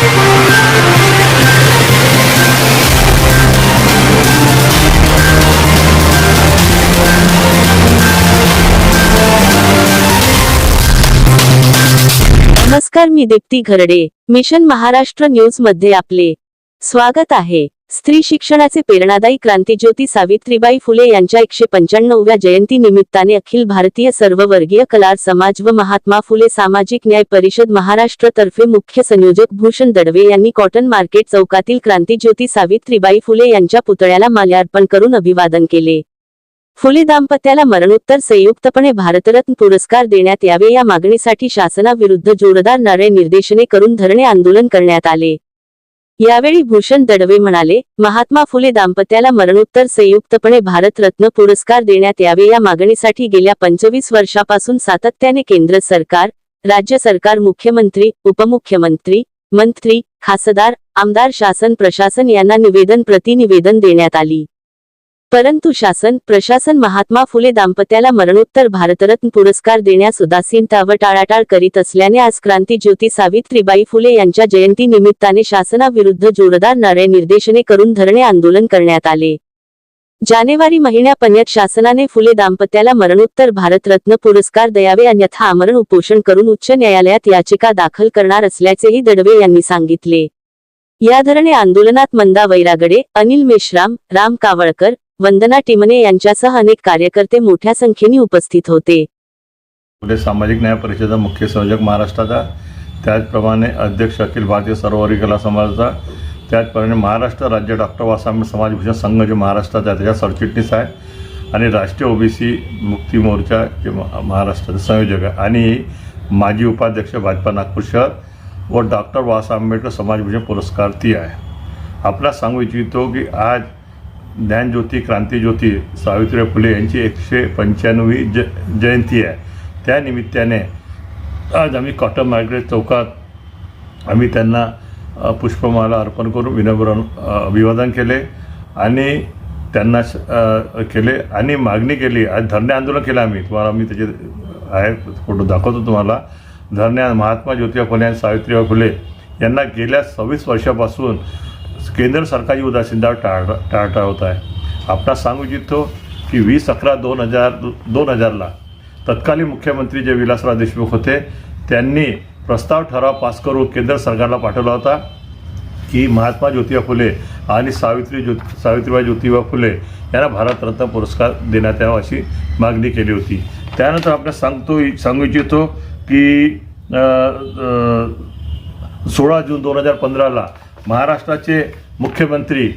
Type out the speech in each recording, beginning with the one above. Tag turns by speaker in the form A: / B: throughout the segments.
A: नमस्कार, मी Deepti Gharde. Mission Maharashtra news मध्ये आपले स्वागत आहे. स्त्री शिक्षणाचे प्रेरणादायी क्रांतीज्योती सावित्रीबाई फुले यांच्या 195व्या जयंती निमित्ताने अखिल भारतीय सर्ववर्गीय कलार समाज व महात्मा फुले सामाजिक न्याय परिषद महाराष्ट्र तर्फे मुख्य संयोजक भूषण दडवे यांनी कॉटन मार्केट चौकातील क्रांतीज्योती सावित्रीबाई फुले यांच्या पुतळ्याला माल्यार्पण करून अभिवादन केले. फुले दाम्पत्याला मरणोत्तर संयुक्तपणे भारतरत्न पुरस्कार देण्यात यावे या मागणीसाठी शासनाविरुद्ध जोरदार नारे निर्देशने करून धरणे आंदोलन करण्यात आले. यावेळी भूषण दडवे म्हणाले, महात्मा फुले दाम्पत्याला मरणोत्तर संयुक्तपणे भारतरत्न पुरस्कार देण्यात यावे या मागणीसाठी गेल्या 25 वर्षापासून सातत्याने केंद्र सरकार, राज्य सरकार, मुख्यमंत्री, उपमुख्यमंत्री, मंत्री, खासदार, आमदार, शासन प्रशासन यांना प्रतिनिवेदन देण्यात आली. परंतु शासन प्रशासन महात्मा फुले दाम्पत्याला मरणोत्तर भारतरत्न पुरस्कार देण्यास उदासीनता व टाळाटाळ करीत असल्याने आज क्रांतीज्योती सावित्रीबाई फुले यांच्या जयंती निमित्ताने शासनाविरुद्ध जोरदार नारे निर्देशने करून धरणे आंदोलन करण्यात आले. जानेवारी महिन्यापर्यंत शासनाने फुले दाम्पत्याला मरणोत्तर भारतरत्न पुरस्कार द्यावे, अन्यथा आमरण उपोषण करून उच्च न्यायालयात याचिका दाखल करणार असल्याचेही दडवे यांनी सांगितले. या धरणे आंदोलनात मंदा वैरागडे, अनिल मेश्राम, राम कावळकर, वंदना टिमणे यांच्यासह अनेक कार्यकर्ते मोठ्या संख्येने उपस्थित होते.
B: फुले सामाजिक न्याय परिषदेचा मुख्य संयोजक महाराष्ट्राचा, त्याचप्रमाणे अध्यक्ष अखिल भारतीय सर्ववर्गीय कला समाजाचा, त्याचप्रमाणे महाराष्ट्र राज्य डॉक्टर बाबासाहेब समाजभूषण संघ जे महाराष्ट्राचा त्याच्या सरचिटणीस आहे आणि राष्ट्रीय ओबीसी मुक्ती मोर्चा जे महाराष्ट्राचे संयोजक आहे आणि माजी उपाध्यक्ष भाजपा नागपूर शहर व डॉक्टर बाबासाहेब आंबेडकर समाजभूषण पुरस्कार ती आहे. आपला सांगू इच्छितो की आज ज्ञानज्योती क्रांतीज्योती सावित्रीबाई फुले यांची 195वी जयंती आहे. त्या निमित्ताने आज आम्ही कॉटन मार्केट चौकात आम्ही त्यांना पुष्पमाला अर्पण करून विनम्र अभिवादन केले आणि त्यांना केले आणि मागणी केली. आज धरणे आंदोलन केलं आम्ही. तुम्हाला मी त्याचे आहे फोटो दाखवतो तुम्हाला. धरणे महात्मा ज्योतिबा फुले आणि सावित्रीबाई फुले यांना गेल्या 26 वर्षापासून केंद्र सरकारची उदासीनता टाळाटाळ होत आहे. आपणास सांगू इच्छितो की 20/11/2000ला तत्कालीन मुख्यमंत्री जे विलासराव देशमुख होते त्यांनी प्रस्ताव ठराव पास करून केंद्र सरकारला पाठवला होता की महात्मा ज्योतिबा फुले आणि सावित्रीबाई ज्योतिबा फुले यांना भारतरत्न पुरस्कार देण्यात यावा अशी मागणी केली होती. त्यानंतर आपल्याला सांगू इच्छितो की 16 जून 2015ला महाराष्ट्राचे मुख्यमंत्री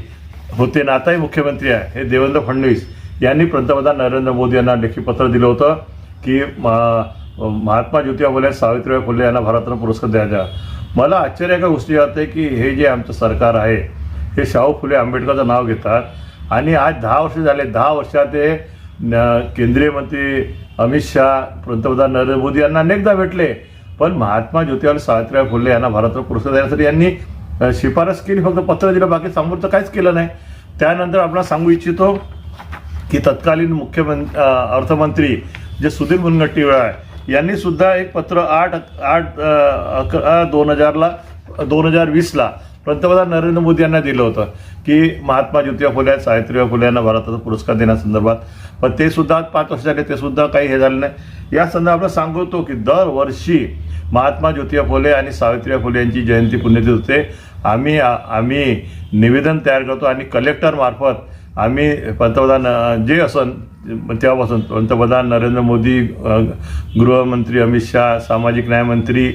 B: होते ना, आताही मुख्यमंत्री आहे, हे देवेंद्र फडणवीस यांनी पंतप्रधान नरेंद्र मोदी यांना लेखी पत्र दिलं होतं की महात्मा ज्योतिबा फुले सावित्रीबाई फुले यांना भारतरत्न पुरस्कार द्यायचा. मला आश्चर्य का गोष्टी वाटते की हे जे आमचं सरकार आहे हे शाहू फुले आंबेडकरचं नाव घेतात आणि आज 10 वर्ष झाले. 10 वर्षात ते केंद्रीय मंत्री अमित शहा, पंतप्रधान नरेंद्र मोदी यांना अनेकदा भेटले, पण महात्मा ज्योतिबा सावित्रीबाई फुले यांना भारतरत्न पुरस्कार देण्यासाठी यांनी शिफारस केली, फक्त पत्र दिलं, बाकी समोरचं काहीच केलं नाही. त्यानंतर आपल्याला सांगू इच्छितो की तत्कालीन अर्थमंत्री जे सुधीर मुनगंटीवार यांनी सुद्धा एक पत्र 8/2020ला पंतप्रधान नरेंद्र मोदी यांना दिलं होतं की महात्मा ज्योतिबा फुले सावित्रीबाई फुले यांना भारतरत्न पुरस्कार देण्यासंदर्भात, पण ते सुद्धा 5 वर्ष झाले, ते सुद्धा काही हे झालं नाही. या संदर्भात सांगतो की दरवर्षी महात्मा ज्योतिबा फुले आणि सावित्रीबाई फुले यांची जयंती पुण्यतिथी होते. आम्ही निवेदन तयार करतो आणि कलेक्टरमार्फत आम्ही पंतप्रधान जे असन तेव्हापासून पंतप्रधान नरेंद्र मोदी, गृहमंत्री अमित शहा, सामाजिक न्यायमंत्री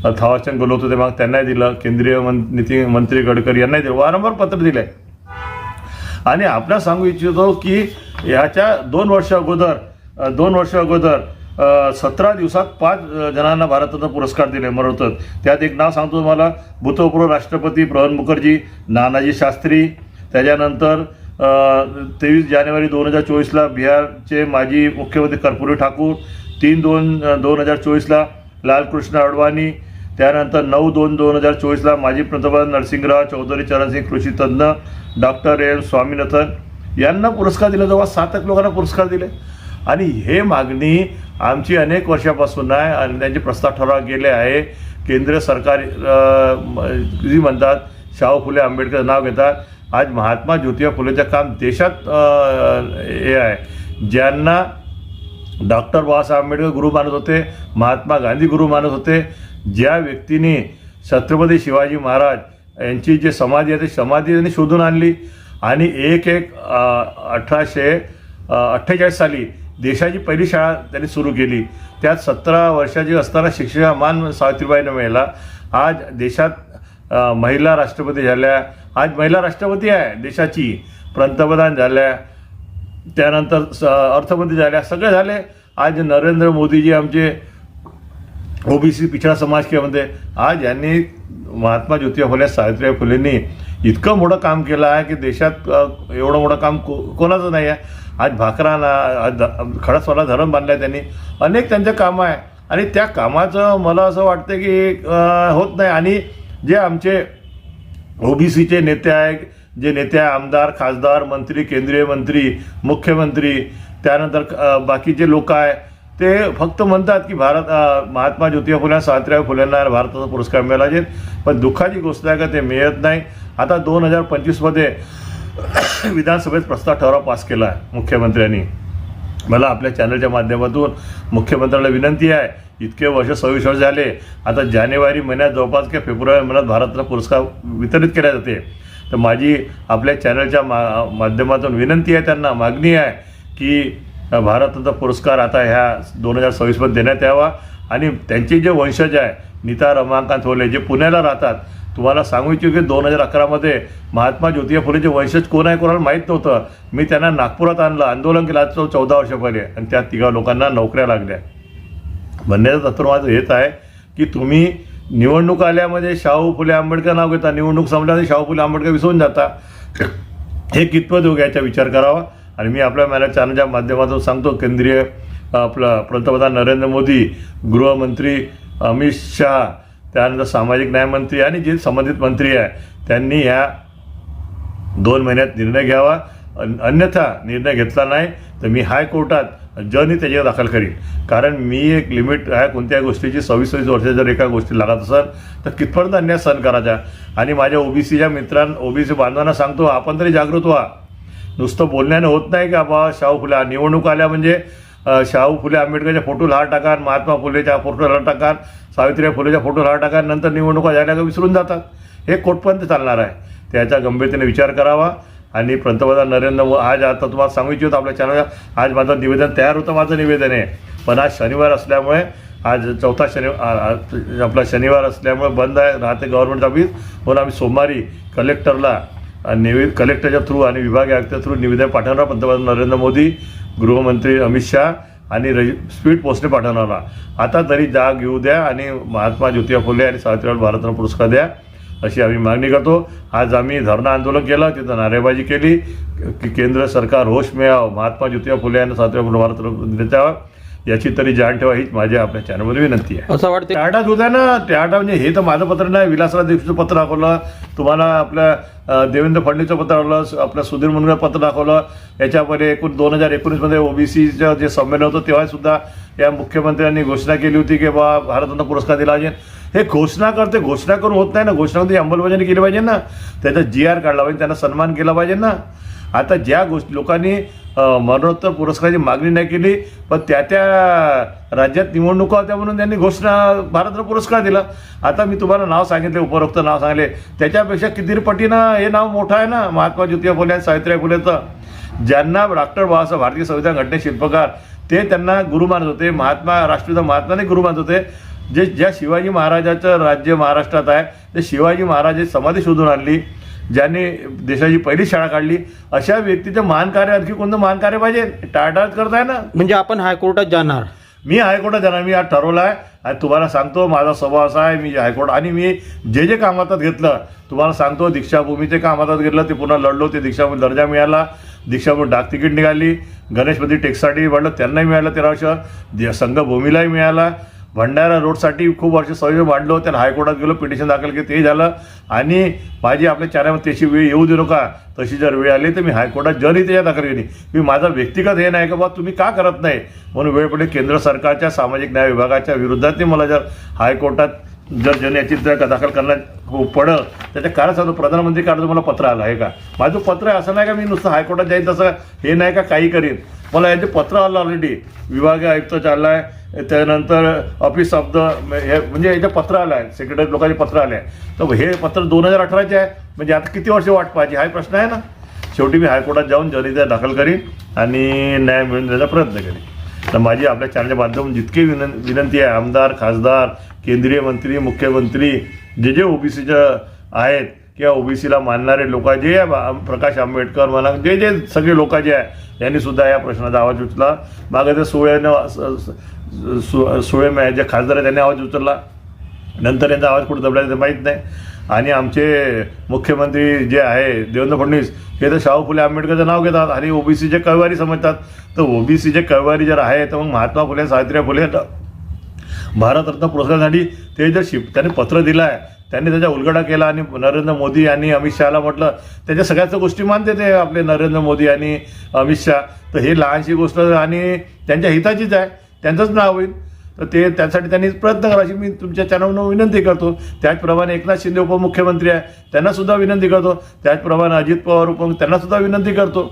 B: थावरचंद गेहलोत होते, मग त्यांनाही दिलं, केंद्रीय मंत्री गडकरी यांनाही दिलं, वारंवार पत्र दिलं आहे. आणि आपल्याला सांगू इच्छितो की ह्याच्या 2 वर्ष अगोदर 17 दिवसात 5 जणांना भारतरत्न पुरस्कार दिले मरणोत्तर. त्यात एक नाव सांगतो तुम्हाला, भूतपूर्व राष्ट्रपती प्रणब मुखर्जी, नानाजी शास्त्री, त्याच्यानंतर 23 जानेवारी 2024ला बिहारचे माजी मुख्यमंत्री कर्पूरी ठाकूर, 3/2/2024ला लालकृष्ण अडवाणी, त्यानंतर 9/2/2024ला माजी पंतप्रधान नरसिंहराव चौधरी चरणसिंग कृषी तज्ज्ञ, डॉक्टर एम स्वामीनाथन यांना पुरस्कार दिले. जवळ 7 लोकांना पुरस्कार दिले. आणि हे मागणी आमची अनेक वर्षापासून आहे आणि त्यांचे प्रस्ताव ठराव गेले आहे केंद्र सरकार जी म्हणतात शाहू फुले आंबेडकर नाव घेतात. आज महात्मा ज्योतिबा फुलेचं काम देशात हे आहे. ज्यांना डॉक्टर बाबासाहेब आंबेडकर गुरु मानत होते, महात्मा गांधी गुरु मानत होते, ज्या व्यक्तीने छत्रपती शिवाजी महाराज यांची जी समाधी आहे ती समाधी त्यांनी शोधून आणली आणि 1848 साली देशाची पहिली शाळा त्यांनी सुरू केली. त्यात 17 वर्षाची असताना शिक्षिका मान सावित्रीबाईंना मिळाला. आज देशात महिला राष्ट्रपती झाल्या. आज महिला राष्ट्रपती आहे देशाची, पंतप्रधान झाल्या, त्यानंतर अर्थमंत्री झाल्या, सगळे झाले. आज नरेंद्र मोदीजी आमचे ओबीसी पिछडा समाज के म्हणते. आज यांनी महात्मा ज्योतिबा फुले सावित्रीबाई फुलेंनी इतकं मोठं काम केलं आहे की देशात एवढं मोठं काम कोणाचं नाही आहे. आज खडकवासला धरण बांधलं आहे त्यांनी. अनेक त्यांचं कामं आहे आणि त्या कामाचं मला असं वाटतं की होत नाही. आणि जे आमचे ओबीसीचे नेते आहे, जे नेते आहे, आमदार, खासदार, मंत्री, केंद्रीय मंत्री, मुख्यमंत्री, त्यानंतर बाकीचे लोक आहे, ते फक्त म्हणतात की महात्मा ज्योतिबा फुले सावित्रीबाई फुलेंना भारताचा पुरस्कार मिळाला पाहिजे. पण दुःखाची गोष्ट आहे का ते मिळत नाही. आता 2025मध्ये विधानसभेत प्रस्ताव ठराव पास केला आहे मुख्यमंत्र्यांनी. मला आपल्या चॅनलच्या माध्यमातून मुख्यमंत्र्याला विनंती आहे, इतके वर्ष 26 वर्ष झाले, आता जानेवारी महिन्यात जवळपास किंवा फेब्रुवारी महिन्यात भारताचा पुरस्कार वितरित केला जाते. तर माझी आपल्या चॅनलच्या माध्यमातून विनंती आहे, त्यांना मागणी आहे की भारताचा पुरस्कार आता ह्या 2026मध्ये देण्यात यावा. आणि त्यांचे जे वंशज आहे नीता रमाकांत फुले जे पुण्याला राहतात, तुम्हाला सांगू इच्छितो की 2011मध्ये महात्मा ज्योतिबा फुलेचे वंशज कोण आहे कोणाला माहीत नव्हतं. मी त्यांना नागपुरात आणलं, आंदोलन केलं आज 14 वर्ष पहिले, आणि त्या 3 लोकांना नोकऱ्या लागल्या. म्हणण्याचं तत्व माझं हेच आहे की तुम्ही निवडणूक आल्यामध्ये शाहू फुले आंबेडकर नाव घेता, निवडणूक संपल्यामध्ये शाहू फुले आंबेडकर विसरून जाता. हे कितपत योग्य याचा विचार करावा. आणि मी आपल्या माझ्या चॅनलच्या माध्यमातून सांगतो, केंद्रीय आपलं पंतप्रधान नरेंद्र मोदी, गृहमंत्री अमित शहा, त्यानंतर सामाजिक न्यायमंत्री आणि जे संबंधित मंत्री आहे त्यांनी ह्या 2 महिन्यात निर्णय घ्यावा. अन्यथा निर्णय घेतला नाही तर मी हायकोर्टात जनहित त्याच्यावर दाखल करीन. कारण मी एक लिमिट आहे कोणत्याही गोष्टीची. 26 वर्ष जर एका गोष्टी लागत असेल तर कितपर्यंत अन्याय सहन करायचा. आणि माझ्या ओबीसीच्या ओबीसी बांधवांना सांगतो, आपण तरी जागृत व्हा. नुसतं बोलण्याने होत नाही का बा शाहू फुले निवडणूक आल्या म्हणजे शाहू फुले आंबेडकरच्या फोटोला हार टाका, महात्मा फुलेच्या फोटोला हार टाका, सावित्रीबाई फुलेच्या फोटोला हार टाका, नंतर निवडणुका झाल्या का विसरून जातात. हे कोटपर्यंत चालणार आहे. त्याचा गंभीरतेने विचार करावा. आणि पंतप्रधान आज आता तुम्हाला सांगू इच्छितो आपल्या चॅनलला, आज माझं निवेदन तयार होतं, माझं निवेदन आहे. पण आज शनिवार असल्यामुळे, आज चौथा आपला शनिवार असल्यामुळे बंद आहे राहते गव्हर्नमेंट ऑफिस. म्हणून आम्ही सोमवारी कलेक्टरला कलेक्टरच्या थ्रू आणि विभागीय आयुक्ताच्या थ्रू निवेदन पाठवणार. पंतप्रधान नरेंद्र मोदी, गृहमंत्री अमित शहा आणि स्पीड पोस्टने पाठवणारा. आता तरी जाग घेऊ द्या आणि महात्मा ज्योतिबा फुले आणि सावित्रीबाई भारतरत्न पुरस्कार द्या अशी आम्ही मागणी करतो. आज आम्ही धरणं आंदोलन केलं, तिथं नारेबाजी केली की केंद्र सरकार होश में यावं, महात्मा ज्योतिबा फुले आणि सावित्रीबाई फुले भारतरत्न देण्यात यावं याची तरी जाण ठेवा, हीच माझ्या आपल्या चॅनलमध्ये विनंती आहे.
C: असं वाटतं
B: टाटा दूध आहे ना, टाटा म्हणजे हे तर माझं पत्र नाही, विलासराव देशमुखचं पत्र दाखवलं तुम्हाला, आपल्या देवेंद्र फडणवीसचं पत्र दाखवलं, आपल्या सुधीर मुनगंटीवार पत्र दाखवलं. याच्यामध्ये 2019मध्ये ओबीसीचं जे संमेलन होतं तेव्हा सुद्धा या मुख्यमंत्र्यांनी घोषणा केली होती की बा भारतरत्न पुरस्कार दिला पाहिजे. हे घोषणा करून होत नाही ना, घोषणामध्ये अंमलबजावणी केली पाहिजे ना, त्याचा GR काढला पाहिजे, त्यांना सन्मान केला पाहिजे ना. आता ज्या लोकांनी मरणोत्तर पुरस्काराची मागणी नाही केली पण त्या राज्यात निवडणुका होत्या म्हणून त्यांनी भारतरत्न पुरस्कार दिला. आता मी तुम्हाला नाव सांगितले, उपरोक्त नाव सांगले, त्याच्यापेक्षा किती पटीनं हे नाव मोठं आहे ना महात्मा ज्योतिबा फुले आणि सावित्रीबाई फुलेचं. ज्यांना डॉक्टर बाबासाहेब भारतीय संविधान घटने शिल्पकार ते त्यांना गुरु मानत होते, राष्ट्रपिता महात्माने गुरु मानत होते. ज्या शिवाजी महाराजाचं राज्य महाराष्ट्रात आहे ते शिवाजी महाराज समाधी शोधून आणली, ज्यांनी देशाची पहिली शाळा काढली, अशा व्यक्तीचं महान कार्य आणखी कोणतं महान कार्य पाहिजे. टाळटाळ करताय ना.
C: म्हणजे आपण हायकोर्टात जाणार.
B: मी हायकोर्टात जाणार, मी आज ठरवलं आहे. आणि तुम्हाला सांगतो माझा स्वभाव असा आहे, मी हायकोर्ट आणि मी जे काम हातात घेतलं तुम्हाला सांगतो, दीक्षाभूमीचे काम हातात घेतलं ते पुन्हा लढलो, ते दीक्षाभूमी दर्जा मिळाला, दीक्षाभूमी डाक तिकीट निघाली, गणेशपती टेक्ससाठी वाढलं त्यांनाही मिळालं 13 वर्ष, संघभूमीलाही मिळाला, भंडारा रोडसाठी खूप वर्ष सहयोग मांडलो, त्याला हायकोर्टात गेलो, पिटिशन दाखल केलं, ते झालं. आणि माझी आपल्या चॅनलमध्ये त्याची वेळ येऊ देऊ नका, तशी जर वेळ आली तर मी हायकोर्टात जनहितेच्या दाखल केली. मी माझा व्यक्तिगत हे नाही का बा तुम्ही का करत नाही म्हणून वेळ पडली केंद्र सरकारच्या सामाजिक न्याय विभागाच्या विरोधात मला जर हायकोर्टात जर जनयाचिका दाखल करण्यात पडलं त्याच्या कारण प्रधानमंत्री कार्ड मला पत्र आलं आहे का? माझं पत्र आहे असं नाही का मी नुसतं हायकोर्टात जाईन तसं हे नाही का काही करीन. मला याचे पत्र आलं ऑलरेडी, विभागीय आयुक्त चालला आहे, त्यानंतर ऑफिस ऑफ द हे म्हणजे याचे पत्र आलं आहे, सेक्रेटरी लोकांचे पत्र आले आहे. तर हे पत्र 2018चे आहे, म्हणजे आता किती वर्ष वाट पाहिजे हा प्रश्न आहे ना. शेवटी मी हायकोर्टात जाऊन जनहित दाखल करीन आणि न्याय मिळवून देण्याचा प्रयत्न करीन. तर माझी आपल्या चॅनलच्या माध्यमातून जितकी विनंती आहे, आमदार, खासदार, केंद्रीय मंत्री, मुख्यमंत्री, जे ओबीसीचं आहेत किंवा ओबीसीला मानणारे लोक जे प्रकाश आंबेडकर म्हणा, जे सगळे लोक जे आहे यांनी सुद्धा या प्रश्नाचा आवाज उचलला. मागे ते सुळे जे खासदार आहेत त्यांनी आवाज उचलला, नंतर यांचा आवाज कुठे दबला ते माहीत नाही. आणि आमचे मुख्यमंत्री जे आहे देवेंद्र फडणवीस हे तर शाहू फुले आंबेडकरचं नाव घेतात आणि ओबीसीचे कैवारी समजतात. तर ओबीसीचे कैवारी जर आहे तर मग महात्मा फुले, सावित्रीबाई फुले भारतरत्न पुरस्कारासाठी ते जर त्यांनी पत्र दिलं आहे, त्यांनी त्याचा उलगडा केला आणि नरेंद्र मोदी आणि अमित शहाला म्हटलं, त्याच्या सगळ्याच गोष्टी मानते ते आपले नरेंद्र मोदी आणि अमित शहा. तर हे लहानशी गोष्ट आणि त्यांच्या हिताचीच आहे, त्यांचंच नाव होईल. तर ते त्यासाठी त्यांनी प्रयत्न करायची मी तुमच्या चॅनलवरून विनंती करतो. त्याचप्रमाणे एकनाथ शिंदे उपमुख्यमंत्री आहे, त्यांनासुद्धा विनंती करतो. त्याचप्रमाणे अजित पवार त्यांनासुद्धा विनंती करतो.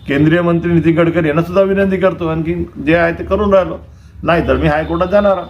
B: केंद्रीय मंत्री नितीन गडकरी यांनासुद्धा विनंती करतो. आणखी जे आहे ते करून राहिलो, नाही तर मी हायकोर्टात जाणार.